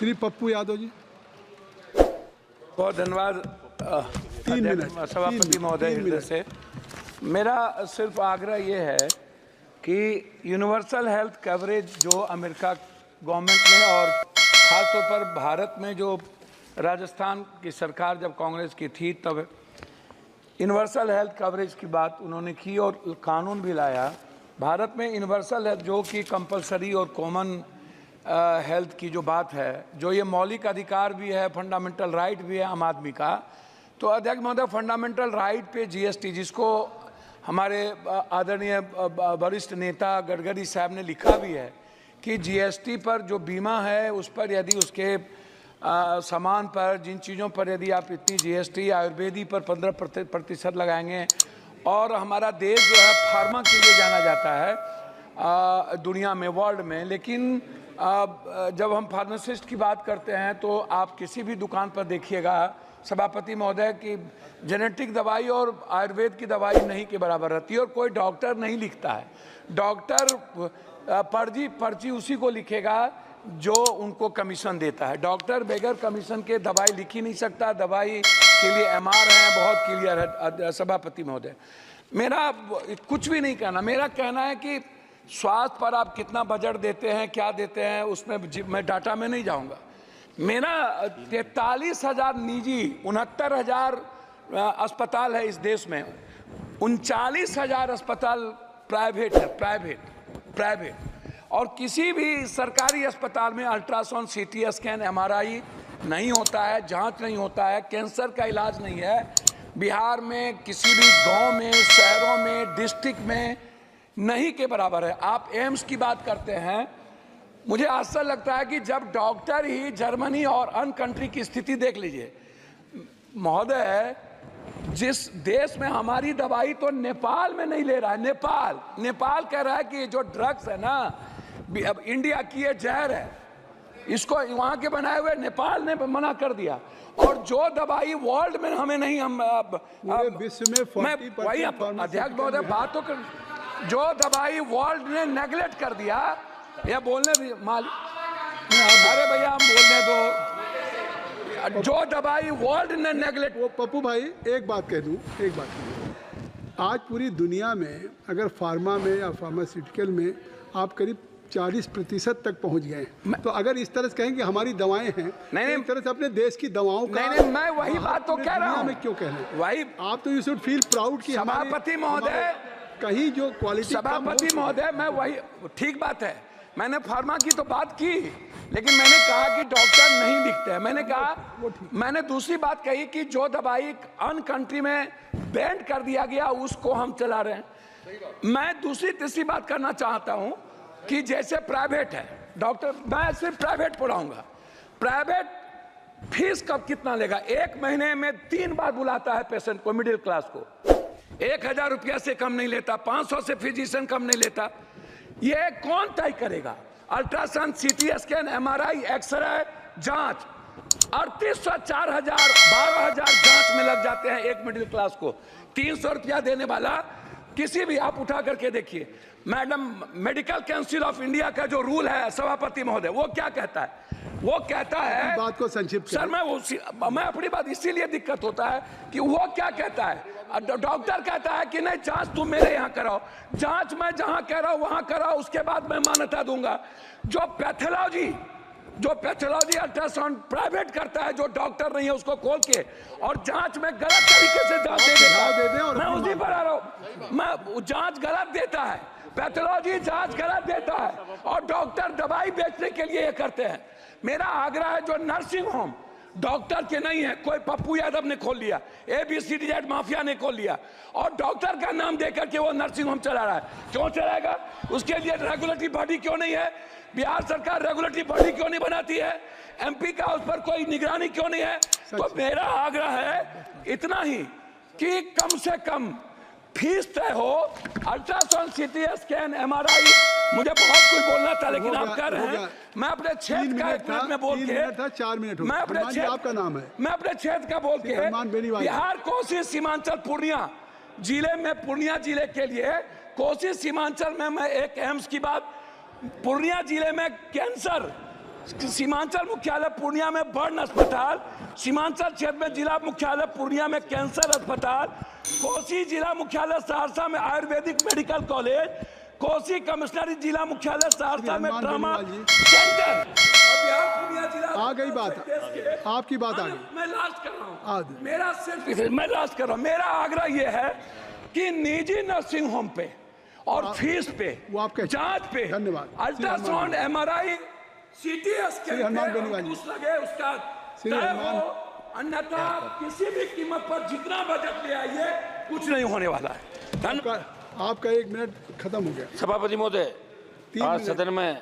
श्री पप्पू यादव जी। बहुत धन्यवाद सभापति महोदय हृदय से। मेरा सिर्फ आग्रह ये है कि यूनिवर्सल हेल्थ कवरेज जो अमेरिका गवर्नमेंट ने और ख़ासतौर पर भारत में जो राजस्थान की सरकार जब कांग्रेस की थी तब यूनिवर्सल हेल्थ कवरेज की बात उन्होंने की और कानून भी लाया। भारत में यूनिवर्सल हेल्थ जो कि कंपलसरी और कॉमन हेल्थ की जो बात है, जो ये मौलिक अधिकार भी है, फंडामेंटल राइट भी है आम आदमी का। तो अध्यक्ष महोदय, फंडामेंटल राइट पे जीएसटी, जिसको हमारे आदरणीय वरिष्ठ नेता गडकरी साहब ने लिखा भी है कि जीएसटी पर जो बीमा है उस पर यदि उसके सामान पर जिन चीज़ों पर यदि आप इतनी जीएसटी, आयुर्वेदी पर 15% लगाएंगे, और हमारा देश जो है फार्मा के लिए जाना जाता है दुनिया में, वर्ल्ड में। लेकिन जब हम फार्मासिस्ट की बात करते हैं तो आप किसी भी दुकान पर देखिएगा सभापति महोदय की जेनेटिक दवाई और आयुर्वेद की दवाई नहीं के बराबर रहती है, और कोई डॉक्टर नहीं लिखता है। डॉक्टर पर्ची उसी को लिखेगा जो उनको कमीशन देता है। डॉक्टर बगैर कमीशन के दवाई लिख ही नहीं सकता। दवाई के लिए एमआर है, बहुत क्लियर है सभापति महोदय। मेरा कुछ भी नहीं कहना, मेरा कहना है कि स्वास्थ्य पर आप कितना बजट देते हैं, क्या देते हैं, उसमें मैं डाटा में नहीं जाऊंगा। मेरा 43,000 निजी, 69,000 अस्पताल है इस देश में, 39,000 अस्पताल प्राइवेट है, प्राइवेट। और किसी भी सरकारी अस्पताल में अल्ट्रासाउंड, सीटी स्कैन, एमआरआई नहीं होता है, जांच नहीं होता है, कैंसर का इलाज नहीं है। बिहार में किसी भी गांव में, शहरों में, डिस्ट्रिक्ट में नहीं के बराबर है। आप एम्स की बात करते हैं, मुझे आश्चर्य लगता है कि जब डॉक्टर ही जर्मनी और अन्य कंट्री की स्थिति देख लीजिए महोदय, जिस देश में हमारी दवाई तो नेपाल में नहीं ले रहा है। नेपाल कह रहा है कि जो ड्रग्स है ना, अब इंडिया की ये जहर है, इसको वहां के बनाए हुए नेपाल ने मना कर दिया। और जो दवाई वर्ल्ड में हमें नहीं, हम विश्व में मैं वही अध्यक्ष महोदय बात तो कर, जो दवाई वर्ल्ड ने नेगलेक्ट कर दिया, या बोलने भी अरे भैया हम बोलने दो, जो दवाई वर्ल्ड ने नेगलेक्ट। वो पप्पू भाई एक बात कह दूं, आज पूरी दुनिया में अगर फार्मा में या फार्मास्यूटिकल में आप करीब 40% तक पहुंच गए, तो अगर इस तरह से कहें कि हमारी दवाएं हैं, नहीं, तो एक तरह से अपने देश की दवाओं का नहीं, मैं वही बात तो कह रहा हूं। मैं क्यों कह रहा हूं वही आप तो यू शुड फील प्राउड कि सभापति महोदय कहीं जो क्वालिटी। सभापति महोदय, मैं वही, ठीक बात है, मैंने फार्मा की तो बात की, लेकिन मैंने कहा कि डॉक्टर नहीं लिखते हैं। मैंने दूसरी बात कही कि जो दवाई अन्य कंट्री में बैन कर दिया गया उसको हम चला रहे हैं। मैं दूसरी तीसरी बात करना चाहता हूं कि जैसे प्राइवेट है डॉक्टर, मैं सिर्फ प्राइवेट पढ़ाऊंगा। प्राइवेट फीस कब कितना लेगा? 1 महीने में 3 बार बुलाता है पेशेंट को, मिडिल क्लास को। 1,000 रुपया से कम नहीं लेता, 500 से फिजिशियन कम नहीं लेता। ये कौन तय करेगा? Ultrasound, CT scan, MRI, x ray, जांच 3800, 4,000, 12,000 जांच में लग जाते हैं एक मिडिल क्लास को। 300 रुपया देने वाला किसी भी, आप उठा करके देखिए madam, medical council of India का जो रूल है सभापति महोदय, वो क्या कहता है? वो कहता है, बात को संक्षिप्त सर मैं अपनी बात, इसीलिए दिक्कत होता है कि वो क्या कहता है, डॉक्टर कहता है कि नहीं जांच तुम मेरे यहाँ कराओ, जांच मैं जहाँ कह रहा हूँ वहाँ कराओ, उसके बाद मैं मान्यता दूंगा। जो पैथोलॉजी अल्ट्रासाउंड प्राइवेट करता है, जो डॉक्टर नहीं है उसको खोल के, और जांच में गलत तरीके से जांच दे देता है। मैं उसी पर आ रहा हूँ, मैं जांच गलत देता है, पैथोलॉजी जांच गलत देता है, और डॉक्टर दवाई बेचने के लिए ये करते हैं। मेरा आग्रह है, जो नर्सिंग होम डॉक्टर के नहीं है, कोई पप्पू यादव ने खोल लिया, ABCD माफिया ने खोल लिया, और डॉक्टर का नाम देकर के वो नर्सिंग होम चला रहा है। क्यों चलाएगा? उसके लिए रेगुलेटरी बॉडी क्यों नहीं है? बिहार सरकार रेगुलेटरी बॉडी क्यों नहीं बनाती है? MP का उस पर कोई निगरानी क्यों नहीं है? तो मेरा आग्रह है इतना ही कि कम से कम फीस तय हो। अल्ट्रासाउंड, सीटी स्कैन, एमआरआई, मुझे बहुत कुछ बोलना था लेकिन आप कह रहे हैं, मैं अपने क्षेत्र का 1 मिनट में बोल के, 4 मिनट मैं अपने क्षेत्र, आपका नाम है, मैं अपने क्षेत्र का बोल के, बिहार, कोसी, सीमांचल, पूर्णिया जिले में, पूर्णिया जिले के लिए, कोसी सीमांचल में मैं एक एम्स की बात, पूर्णिया जिले में कैंसर सीमांचल मुख्यालय पूर्णिया में बर्न अस्पताल, सीमांचल क्षेत्र में जिला मुख्यालय पूर्णिया में कैंसर अस्पताल, कोसी जिला मुख्यालय सहरसा में आयुर्वेदिक मेडिकल कॉलेज, कोसी कमिश्नरी जिला मुख्यालय सहरसा में ट्रामा सेंटर। आ गई बात, आपकी बात आ गई। मैं लास्ट कर रहा हूँ, मैं लास्ट कर रहा हूँ। मेरा आग्रह ये है कि निजी नर्सिंग होम पे और फीस पे, जांच पे, अल्ट्रासाउंड, MRI, CT स्कैन लगे उसका तय हो, अन्यथा किसी भी कीमत पर जितना बजट ले आइए कुछ नहीं होने वाला है। आपका 1 मिनट खत्म हो गया। सभापति महोदय, आज सदन में